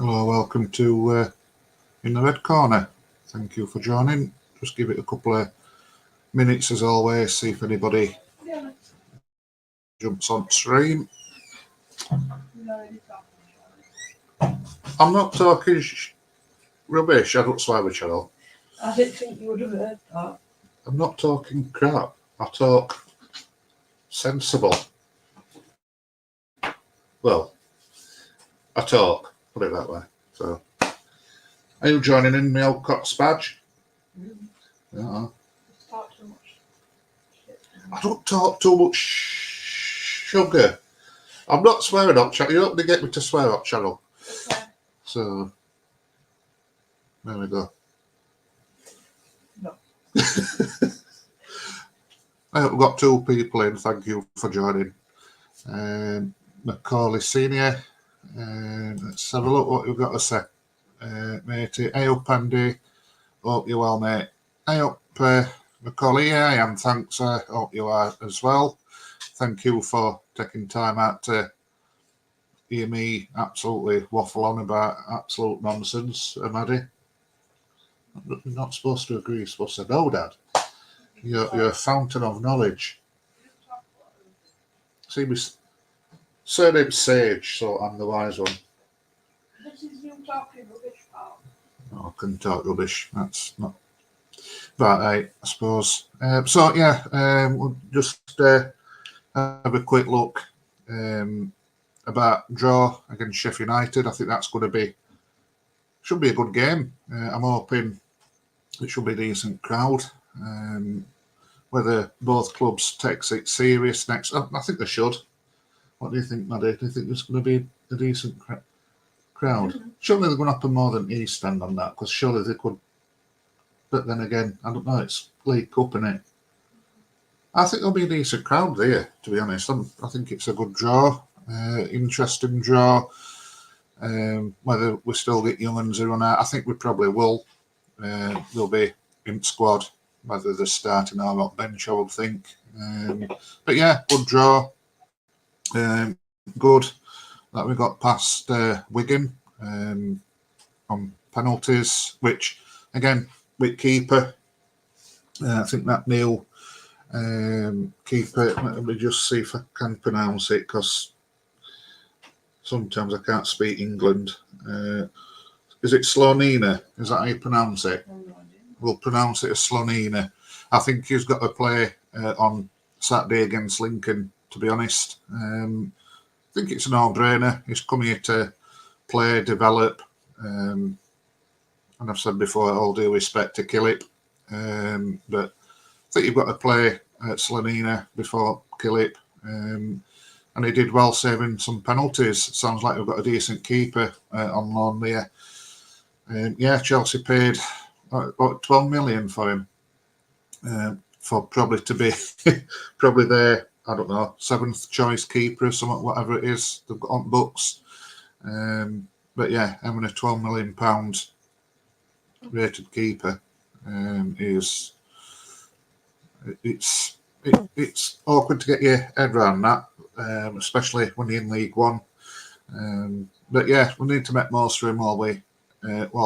Hello, welcome to In the Red Corner. Thank you for joining. Just give it a couple of minutes as always, see if anybody jumps on stream. I'm not talking rubbish, I don't swear with channel. I didn't think you would have heard that. I'm not talking crap, I talk sensible. Well, I talk, put it that way. So, are you joining in my old Cox badge? Talk too much. I don't talk too much sugar. I'm not swearing up channel. You're not going to get me to swear up channel. Okay. So, there we go. No. I hope we've got two people in. Thank you for joining. Macaulay Senior. Let's have a look what you've got to say. Matey. Hey up, Andy. Hope you're well, mate. Hey up, Macaulay. Yeah, I am. Thanks. Hope you are as well. Thank you for taking time out to hear me absolutely waffle on about absolute nonsense, Maddie. You're not supposed to agree. You're supposed to know, Dad. You're a fountain of knowledge. See, my surname's Sage, so I'm the wise one. This is you talking rubbish, pal. No, I couldn't talk rubbish. That's not right, I suppose. So, yeah, we'll just have a quick look about draw against Sheffield United. I think that's going to should be a good game. I'm hoping it should be a decent crowd. Whether both clubs takes it serious next, I think they should. What do you think, Maddie? Do you think there's going to be a decent crowd? Surely they're going to have to more than East End on that, because surely they could. But then again, I don't know. It's League Cup, innit? I think there'll be a decent crowd there. To be honest, I think it's a good draw, interesting draw. Whether we still get young ones who run out, I think we probably will. They'll be in squad, whether they're starting or not bench, I would think. But yeah, good draw. Good that we got past Wigan on penalties, which again with keeper, I think that Neil keeper. Let me just see if I can pronounce it, because sometimes I can't speak England. Is it Slonina? Is that how you pronounce it? We'll pronounce it as Slonina. I think he's got to play on Saturday against Lincoln, to be honest. I think it's a no-brainer. He's come here to play, develop, and I've said before, all due respect to Killip. But I think you've got to play Slonina before Killip. And he did well saving some penalties. Sounds like we've got a decent keeper on loan there. Yeah, Chelsea paid about 12 million for him, for probably to be probably their, I don't know, 7th choice keeper or something, whatever it is they've got on books. But yeah, having a £12 million rated keeper is it's awkward to get your head around that, especially when you're in League One. But yeah, we need to make most of him while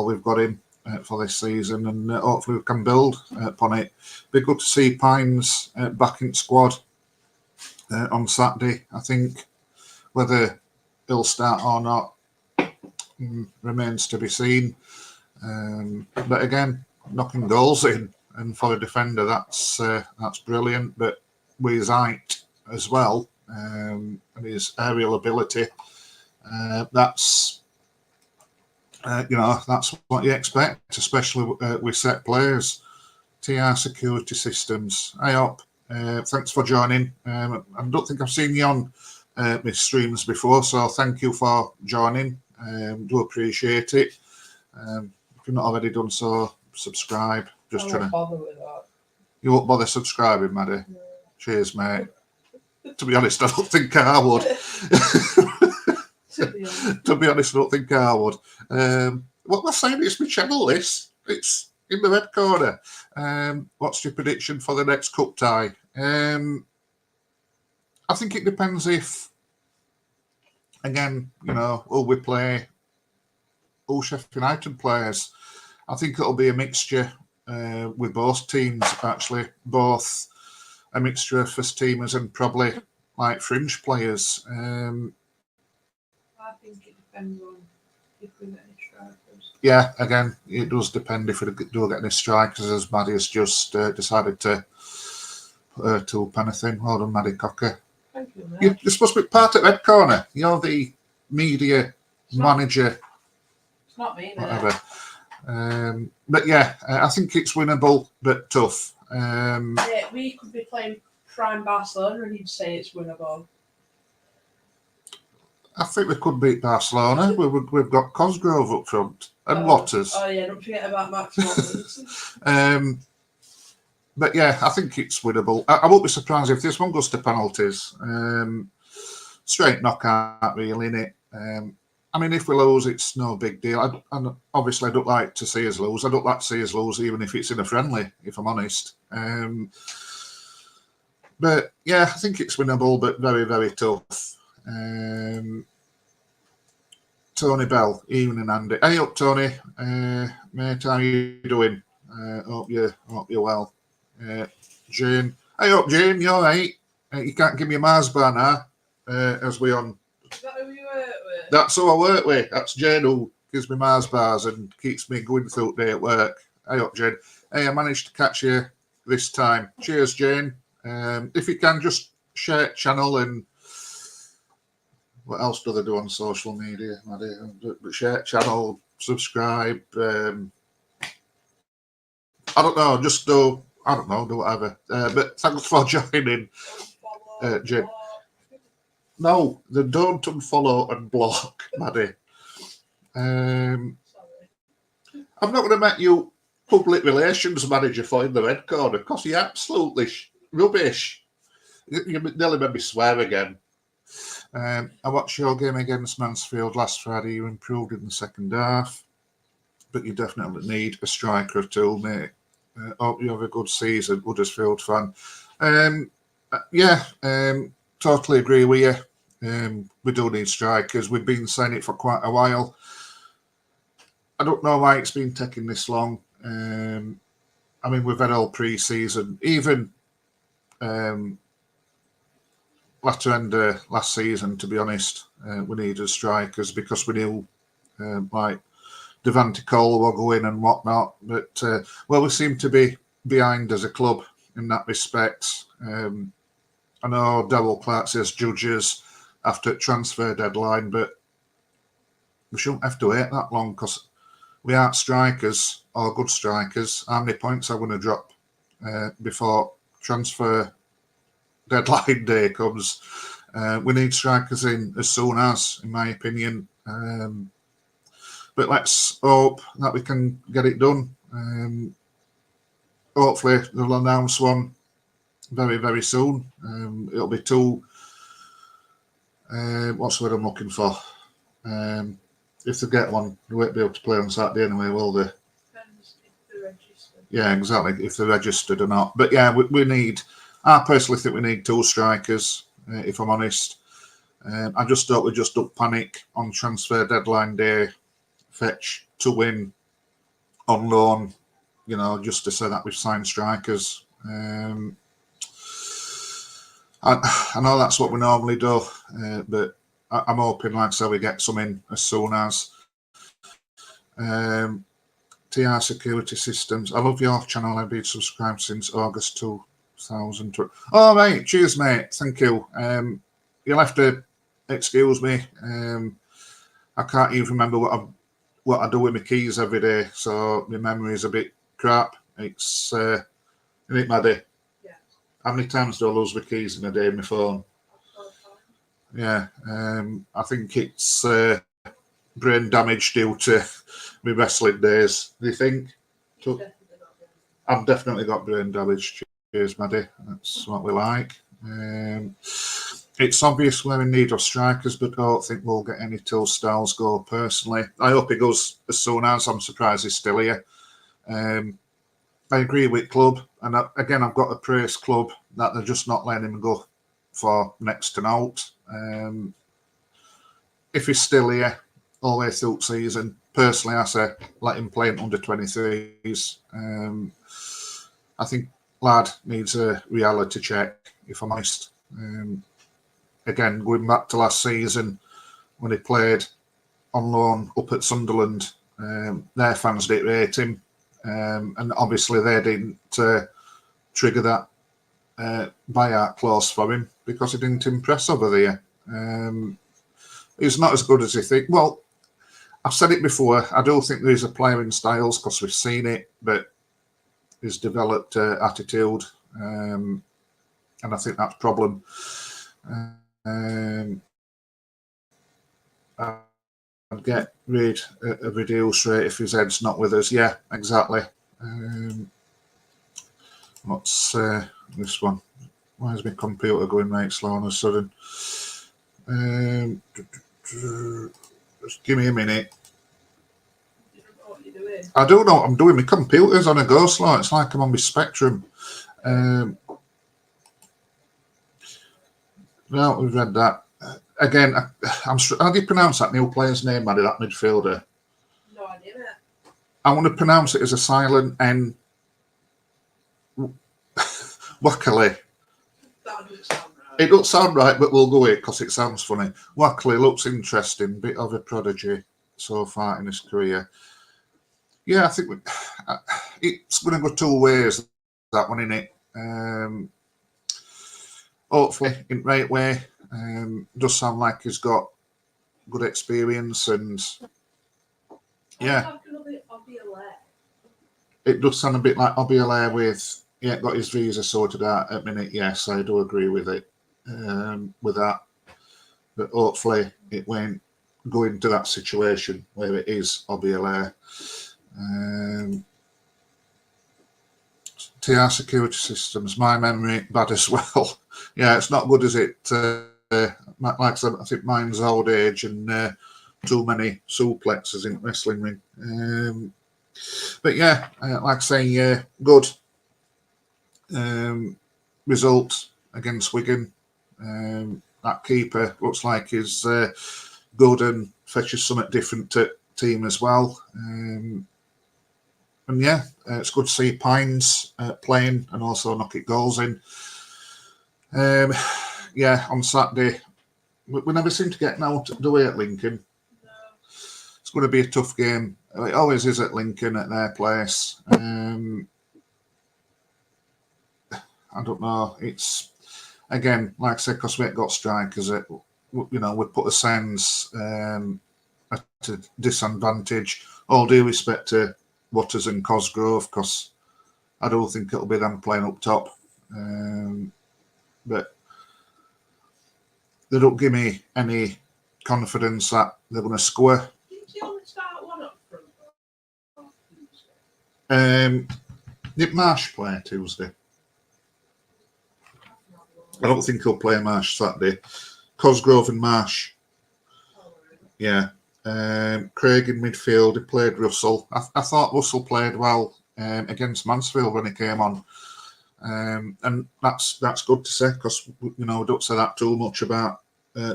we've got him for this season, and hopefully we can build upon it. Be good to see Pines back in squad on Saturday. I think whether he'll start or not remains to be seen. But again, knocking goals in, and for a defender, that's brilliant. But with his height as well, and his aerial ability, that's that's what you expect, especially with set players. TR Security Systems. Hi up. Thanks for joining. I don't think I've seen you on my streams before, so thank you for joining. Do appreciate it. If you've not already done so, subscribe. Just trying to. Bother with that. You won't bother subscribing, Maddie. No. Cheers, mate. To be honest, I don't think I would. To be honest, I don't think I would. What am I saying? It's my channel, this. It's In the Red Corner. What's your prediction for the next cup tie? I think it depends if, again, will we play all Sheffield United players. I think it'll be a mixture with both teams, actually. Both a mixture of first teamers and probably like fringe players. I think it depends on if we get any strikers. Yeah, again, it does depend if we do get any strikers, as Maddie has just decided to put her to anything. Well done, Maddie Cocker. Thank you, mate. You're supposed to be part of Red Corner. You're the media manager. It's not me, mate. Whatever. But yeah, I think it's winnable, but tough. Yeah, we could be playing prime Barcelona and he'd say it's winnable. I think we could beat Barcelona. We've got Cosgrove up front and Waters. Oh yeah, don't forget about Max Waters. But yeah, I think it's winnable. I won't be surprised if this one goes to penalties. Straight knockout, really, innit? I mean, if we lose, it's no big deal. And obviously, I don't like to see us lose. I don't like to see us lose, even if it's in a friendly, if I'm honest. But yeah, I think it's winnable, but very, very tough. Tony Bell, evening, Andy. Hey up, Tony. Mate, how you doing? Hope you're well. Jane. Hey up, Jane. You all right? You can't give me a Mars bar now, as we on. Is that who you work with? That's who I work with. That's Jane who gives me Mars bars and keeps me going through the day at work. Hey up, Jane. Hey, I managed to catch you this time. Cheers, Jane. If you can, just share channel and what else do they do on social media? Share channel, subscribe. I don't know. Just do. I don't know. Do whatever. But thanks for joining, Jane. No, they don't unfollow and block, Maddie. I'm not going to make you public relations manager for in the Red Corner because you're absolutely rubbish. You nearly made me swear again. I watched your game against Mansfield last Friday. You improved in the second half, but you definitely need a striker or two, mate. Hope you have a good season, Huddersfield fan. Totally agree with you. We do need strikers. We've been saying it for quite a while. I don't know why it's been taking this long. I mean, we've had all pre-season, even latter end last season, to be honest. We needed strikers because we knew like Devante Cole will go in and whatnot. But, we seem to be behind as a club in that respect. I know Daryl Clark says judges after transfer deadline, but we shouldn't have to wait that long because we aren't strikers or good strikers. How many points are going to drop before transfer deadline day comes? We need strikers in as soon as, in my opinion. But let's hope that we can get it done. Hopefully they'll announce one very, very soon. It'll be two. What's the word I'm looking for? If they get one, they won't be able to play on Saturday anyway, will they? Depends if they're registered. Yeah, exactly. If they're registered or not. But yeah, we need. I personally think we need two strikers. If I'm honest, I just thought we just don't panic on transfer deadline day. Fetch to win on loan, just to say that we've signed strikers. I know that's what we normally do, but I'm hoping, like I say, we get some in as soon as. TR Security Systems. I love your channel. I've been subscribed since August 2020. Oh, mate. Cheers, mate. Thank you. You'll have to excuse me. I can't even remember what I do with my keys every day, so my memory is a bit crap. It's, isn't it, Maddie? Yeah. How many times do I lose my keys in a day on my phone? Yeah, I think it's brain damage due to my wrestling days. Do you think? I've definitely got brain damage. Cheers, Maddie. That's what we like. It's obvious we're in need of strikers, but I don't think we'll get any till Styles go, personally. I hope he goes as soon as. I'm surprised he's still here. I agree with club. And again, I've got to praise club that they're just not letting him go for next to out. If he's still here all the way through the season, personally, I say let him play in under 23s. I think lad needs a reality check, if I'm honest. Again, going back to last season when he played on loan up at Sunderland, their fans didn't rate him, and obviously they didn't trigger that buyout clause for him because he didn't impress over there. He's not as good as you think. Well, I've said it before. I do think there's a player in styles because we've seen it, but he's developed attitude, and I think that's a problem. I'd get rid of a deal straight if his head's not with us. Yeah, exactly. What's this one? Why is my computer going right slow all of a sudden? Just give me a minute. You don't know what you're doing. I don't know what I'm doing. My computer's on a go slow. It's like I'm on my Spectrum. No, we've read that. Again, how do you pronounce that new player's name, Maddie, that midfielder? No idea, mate. I want to pronounce it as a silent N. Wackley. That doesn't sound right. It doesn't sound right, but we'll go with it because it sounds funny. Wackley looks interesting. Bit of a prodigy so far in his career. Yeah, I think it's going to go two ways, that one, isn't it? Hopefully, in the right way. Does sound like he's got good experience, and yeah, it does sound a bit like Obiole with got his visa sorted out at minute. Yes, I do agree with it, with that. But hopefully, it won't go into that situation where it is Obiole. TR security systems, my memory bad as well. Yeah, it's not good, is it? Like I said, I think mine's old age and too many suplexes in wrestling ring. But yeah, like I say, good result against Wigan. That keeper looks like he's good and fetches something different to team as well. And yeah, it's good to see Pines playing and also knocking goals in. Yeah, on Saturday, we never seem to get out the way at Lincoln. No. It's going to be a tough game. It always is at Lincoln, at their place. I don't know. It's, again, like I said, because we ain't got strikers, we put the Sands at a disadvantage. All due respect to Waters and Cosgrove, because I don't think it'll be them playing up top. But they don't give me any confidence that they're going to score. Didn't you only start one up front? Did Marsh play Tuesday? I don't think he'll play Marsh Saturday. Cosgrove and Marsh. Yeah. Craig in midfield. He played Russell. I thought Russell played well against Mansfield when he came on. And that's good to say, because we don't say that too much about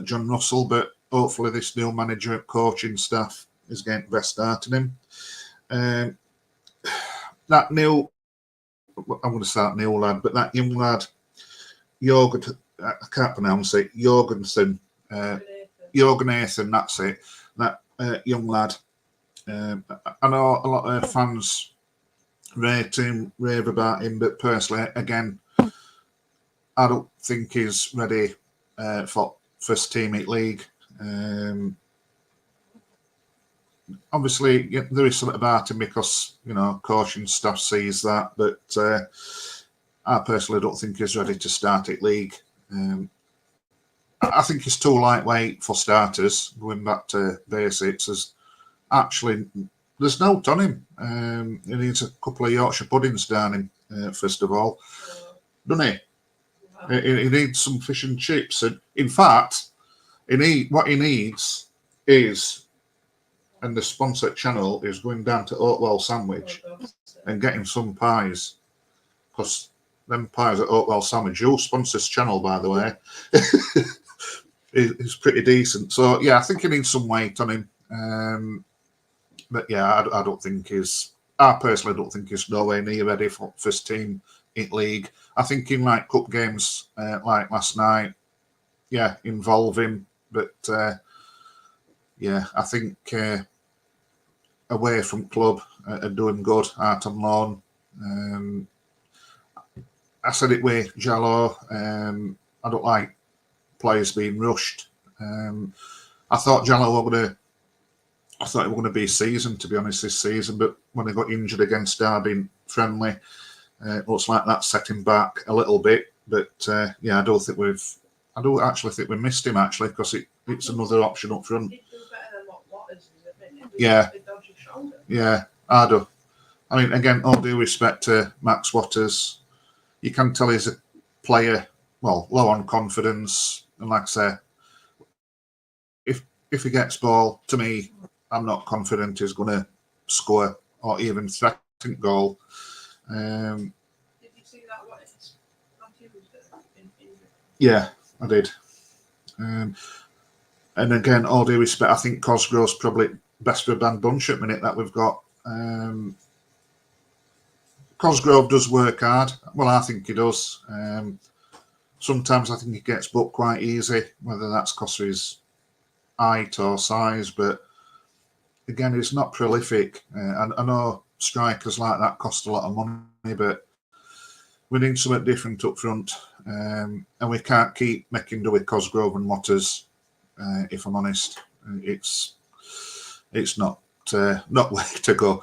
John Russell, but hopefully this new manager and coaching staff is getting the best start in him. That new, I'm going to start new lad, but that young lad, Jorgen, I can't pronounce it, Jorgensen, Jorgensen, that's it, that young lad. I know a lot of fans rave about him, but personally, again, I don't think he's ready for first team at league. Obviously, there is something about him because coaching staff sees that, but I personally don't think he's ready to start at league. I think he's too lightweight for starters. Going back to basics, there's no on him. He needs a couple of Yorkshire puddings down him, first of all. Doesn't he? He needs some fish and chips. And in fact, what he needs is, and the sponsored channel is going down to Oatwell Sandwich and getting some pies. Because them pies at Oatwell Sandwich, your sponsors channel, by the way, is pretty decent. So, yeah, I think he needs some weight on him. But yeah, I don't think I personally don't think he's nowhere near ready for first team in league. I think in like cup games like last night, yeah, involve him. But yeah, I think away from club are doing good, out on loan. I said it with Jallo. I don't like players being rushed. I thought Jallo were going to. I thought it was going to be a season, to be honest, this season. But when he got injured against Derby friendly, looks like that set him back a little bit. But yeah, I do actually think we missed him actually because it's another option up front. He'd do better than what Waters is at the minute. Yeah. With a dodgy shoulder. Yeah, I do. I mean, again, all due respect to Max Waters, you can tell he's a player, well, low on confidence. And like I say, if he gets ball, to me, I'm not confident he's going to score or even threaten goal. Did you see that? What is Matthews in Yeah, I did. And again, all due respect, I think Cosgrove's probably best for a band bunch at the minute that we've got. Cosgrove does work hard. Well, I think he does. Sometimes I think he gets booked quite easy, whether that's because of his height or size. But again, he's not prolific. And I know strikers like that cost a lot of money, but we need something different up front. And we can't keep making do with Cosgrove and Waters, if I'm honest. It's not way to go.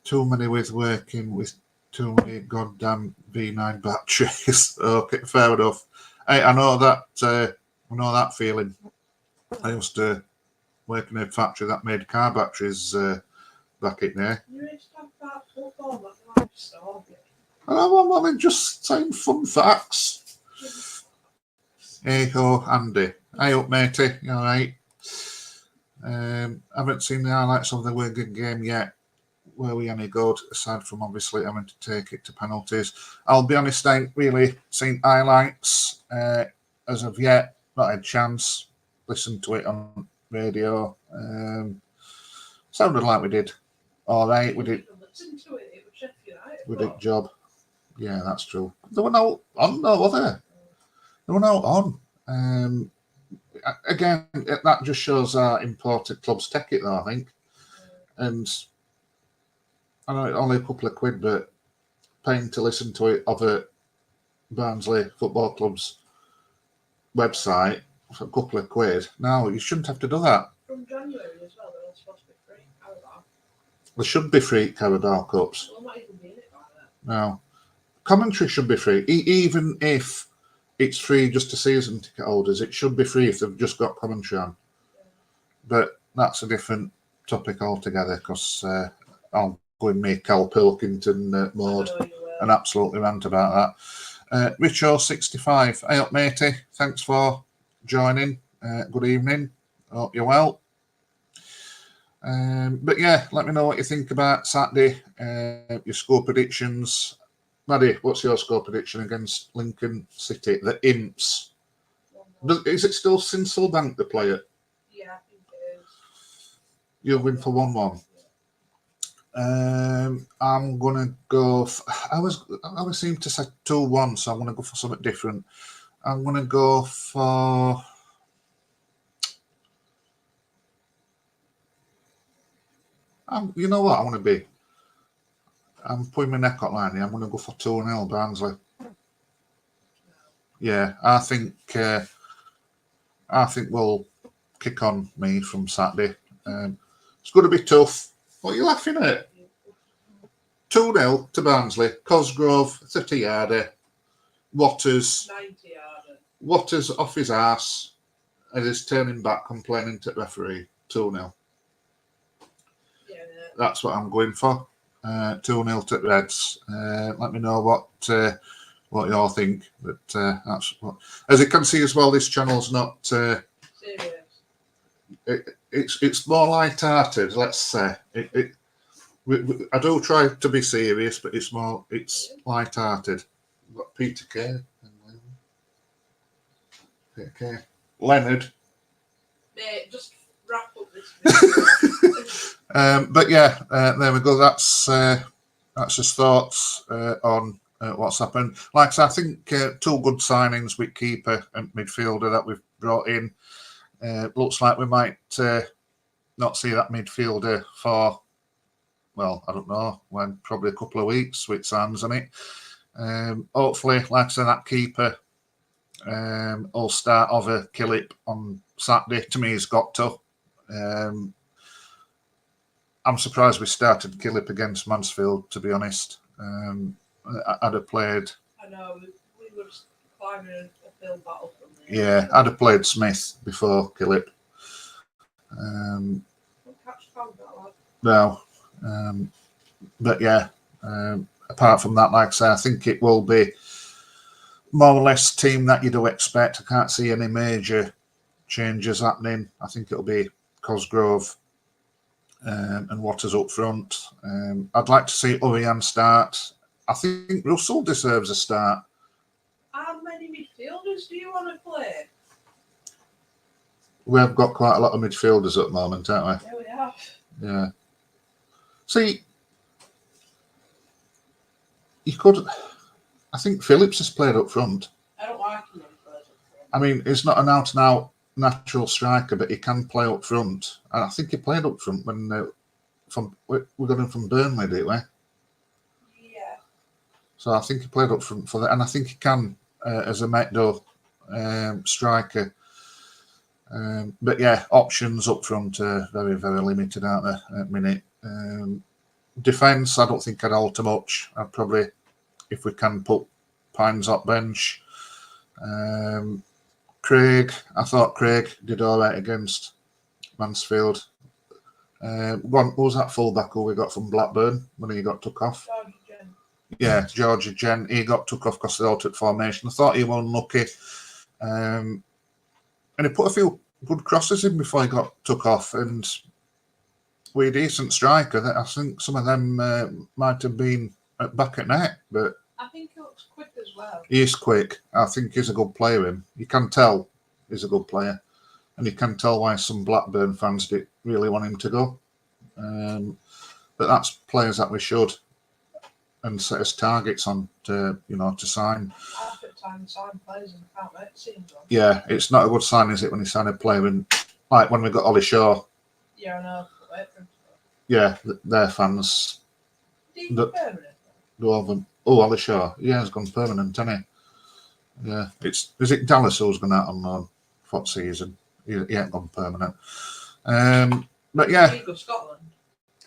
Too many working with too many goddamn V9 batteries. Okay, fair enough. I know that feeling. I used to work in a factory that made car batteries back in there. You used to talk about football, but life story. I mean, just saying fun facts. Hey ho, Andy. Hey up, matey. You all right? Haven't seen the highlights of the Wigan game yet. Were we any good, aside from obviously having to take it to penalties? I'll be honest, I ain't really seen highlights as of yet. Not had a chance. Listened to it on radio. Sounded like we did all right. We did. Listen to it. It was Sheffield Utd. We did job. Yeah, that's true. They were not on, though, were they? They were not on. Again, that just shows how important clubs take it, though, I think. And I know it's only a couple of quid, but paying to listen to it off a Barnsley Football Club's website for a couple of quid. No, you shouldn't have to do that. From January as well, they're all supposed to be free. Carabao. There should be free Carabao Cups. Well, not even being it by that. No. Commentary should be free. Even if it's free just to season ticket holders, it should be free if they've just got commentary on. Yeah. But that's a different topic altogether because I'll go in make Cal Pilkington mode and absolutely rant about that. Richo65, hey up matey, thanks for joining. Good evening, hope you're well. But yeah, let me know what you think about Saturday, your score predictions. Maddie, what's your score prediction against Lincoln City? The Imps. Is it still Sinselbank the player? Yeah, I think it is. You'll win for 1-1. I'm gonna go. I always seem to say 2-1, so I'm gonna go for something different. I'm gonna go for. You know what? I'm putting my neck out line here. I'm gonna go for 2-0 Barnsley. Yeah, I think we'll kick on me from Saturday. It's going to be tough. What are you laughing at? 2-0 to Barnsley. Cosgrove, 30-yarder. Waters 90-yarder. Waters off his arse and is turning back complaining to the referee. 2-0. Yeah. That's what I'm going for. 2-0 to the Reds. Let me know what you all think. But that's what. As you can see as well, this channel's not. Serious. It's more light-hearted. Let's say. I do try to be serious, but it's light-hearted. We've got Peter K. Peter K. Leonard. Mate, just wrap up this But yeah, there we go. That's just thoughts on what's happened. Like I said, I think 2 good signings with keeper and midfielder that we've brought in. Looks like we might not see that midfielder for, well, I don't know, when probably a couple of weeks with Sands on it. Hopefully, like I said, that keeper will start over Killip on Saturday. To me, he's got to. I'm surprised we started Killip against Mansfield, to be honest. I'd have played. I know, we were climbing a field battle from there. Yeah, I'd have played Smith before Killip. No. But yeah, apart from that, like I say, I think it will be more or less team that you do expect. I can't see any major changes happening. I think it'll be Cosgrove and Waters up front. I'd like to see Urian start. I think Russell deserves a start. How many midfielders do you want to play? We have got quite a lot of midfielders at the moment, haven't we? Yeah, we have. Yeah. See, you could. I think Phillips has played up front. I don't like him when he plays up front. I mean, he's not an out-and-out natural striker, but he can play up front. And I think he played up front when we got him from Burnley, didn't we? Yeah. So I think he played up front for that, and I think he can as a Metdo striker. But yeah, options up front are very, very limited, aren't they, at the minute? Defence, I don't think I'd alter much. I'd probably, if we can, put Pines up bench. Craig, I thought Craig did all right against Mansfield. What was that fullback who we got from Blackburn when he got took off? Yeah, Georgie Gent. He got took off because of the altered formation. I thought he was unlucky. And he put a few good crosses in before he got took off. And with a decent striker, I think some of them might have been back at net. But I think he looks quick as well. He is quick. I think he's a good player. Him. You can tell he's a good player. And you can tell why some Blackburn fans didn't really want him to go. But that's players that we should and set us targets on to sign. Half the time sign players and can't make scenes on. Yeah, it's not a good sign, is it, when you sign a player and like when we got Ollie Shaw. Yeah, I know. Yeah, their fans. He's permanent. Oh, Ollie Shaw. Yeah, he's gone permanent, hasn't he? Yeah, is it Dallas who's gone out on loan for season? He ain't gone permanent. But yeah. He go Scotland.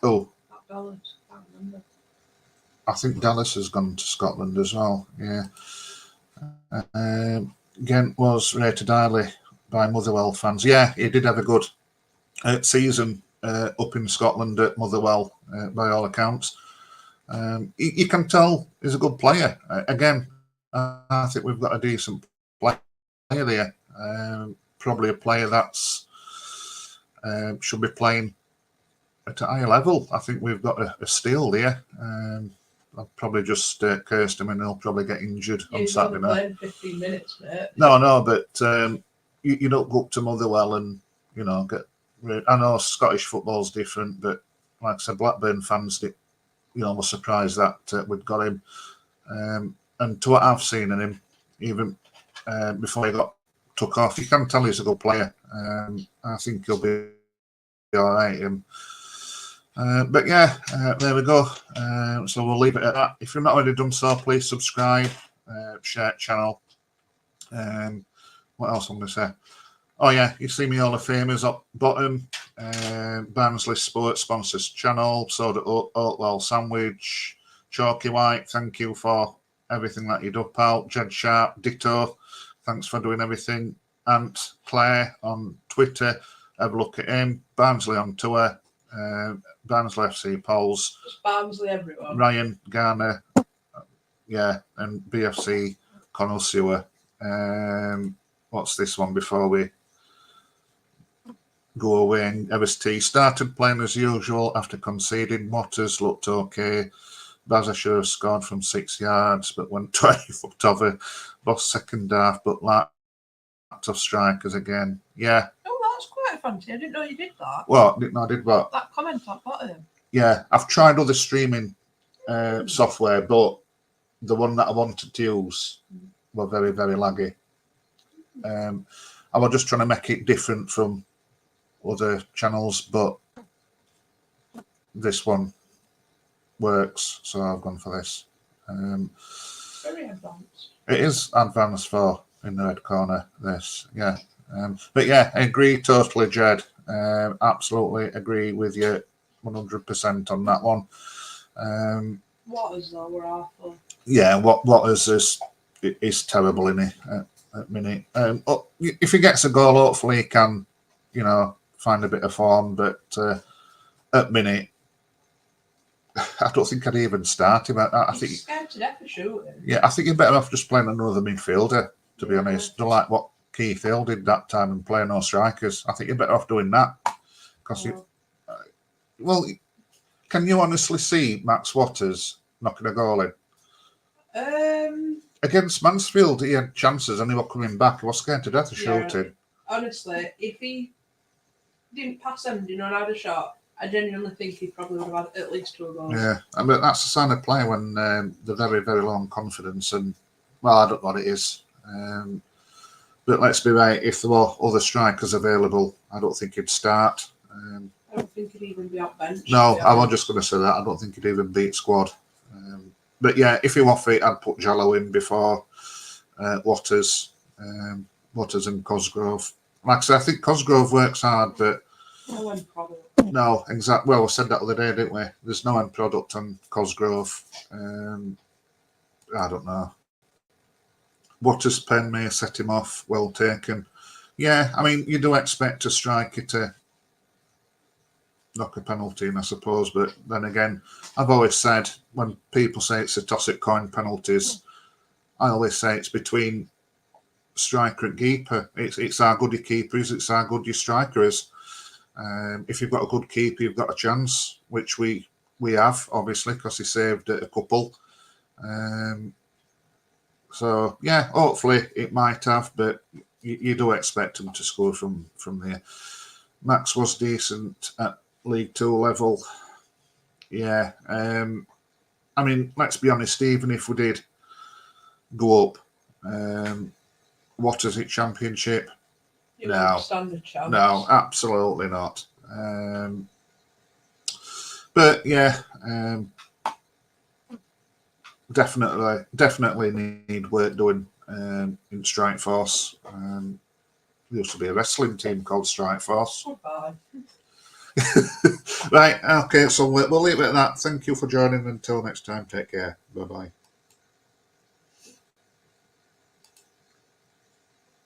Oh. That Dallas. Can't remember. I think Dallas has gone to Scotland as well. Yeah. Gent was rated highly by Motherwell fans. Yeah, he did have a good season up in Scotland at Motherwell, by all accounts. You can tell he's a good player. Again, I think we've got a decent player there. Probably a player that's should be playing at a higher level. I think we've got a steal there. I've probably just cursed him and he'll probably get injured on Saturday night. 15 minutes, mate. No, but you don't go up to Motherwell and, get... I know Scottish football's different, but like I said, Blackburn fans were surprised that we'd got him. And to what I've seen in him, even before he got took off, you can tell he's a good player. I think he'll be all right. But yeah, there we go. So we'll leave it at that. If you've not already done so, please subscribe, share channel. What else I'm going to say? Oh yeah, you see me Hall of Famers up bottom. Barnsley Sports sponsors channel. Soda Oatwell Sandwich. Chalky White, thank you for everything that you do, pal. Jed Sharp, ditto. Thanks for doing everything. Ant Claire on Twitter. Have a look at him. Barnsley on tour. Barnsley FC polls. Just Barnsley everyone. Ryan Garner. Yeah, and BFC Connell Sewer. What's this one before we go away? And Everest started playing as usual after conceding. Waters looked okay. Bazasher scored from 6 yards, but went 20 foot over. Lost second half, but tough strikers again. Yeah. Oh, That's quite fancy. I didn't know you did that. What? No, I did what? That comment at bottom. Yeah, I've tried other streaming software, but the one that I wanted to use were very, very laggy. I was just trying to make it different from other channels, but this one works, so I've gone for this. Very advanced. It is advanced for in the red corner, this, yeah. But yeah, I agree totally, Jed. Absolutely agree with you 100% on that one. Waters though were awful. Yeah, what is terrible in it at minute. If he gets a goal, hopefully he can, find a bit of form. But at minute, I don't think I'd even start him. I think He's scared to death of shooting. Yeah, I think you're better off just playing another midfielder. To be honest, don't like what Keith Hill did that time and play no strikers. I think you're better off doing that because can you honestly see Max Waters knocking a goal in? Against Mansfield, he had chances and he was coming back. He was scared to death of shooting. Honestly, if he didn't pass ending or had a shot, I genuinely think he probably would have had at least 2 goals. Yeah, but that's a sign of play when they're very, very low on confidence. And, well, I don't know what it is. But let's be right, if there were other strikers available, I don't think he'd start. I don't think he'd even be out bench. No, I was just going to say that. I don't think he'd even beat squad. But yeah, if he were fit, I'd put Jallow in before Waters and Cosgrove. Like I said, I think Cosgrove works hard, but no end product. No, exactly. Well, we said that the other day, didn't we? There's no end product on Cosgrove. I don't know. Waters' pen may set him off. Well taken. Yeah, I mean, you do expect a striker to knock a penalty in, I suppose. But then again, I've always said when people say it's a toss-it-coin penalties, I always say it's between striker and keeper. It's how good your keeper is. It's how good your striker is. If you've got a good keeper, you've got a chance, which we have, obviously, because he saved a couple. So, yeah, hopefully it might have, but you do expect him to score from there. Max was decent at League Two level. Yeah. I mean, let's be honest, even if we did go up, what is it, Championship? No, absolutely not. But yeah, definitely need work doing in Strike Force. There used to be a wrestling team called Strike Force. Goodbye. Right, okay, so we'll leave it at that. Thank you for joining. Until next time, take care. Bye-bye.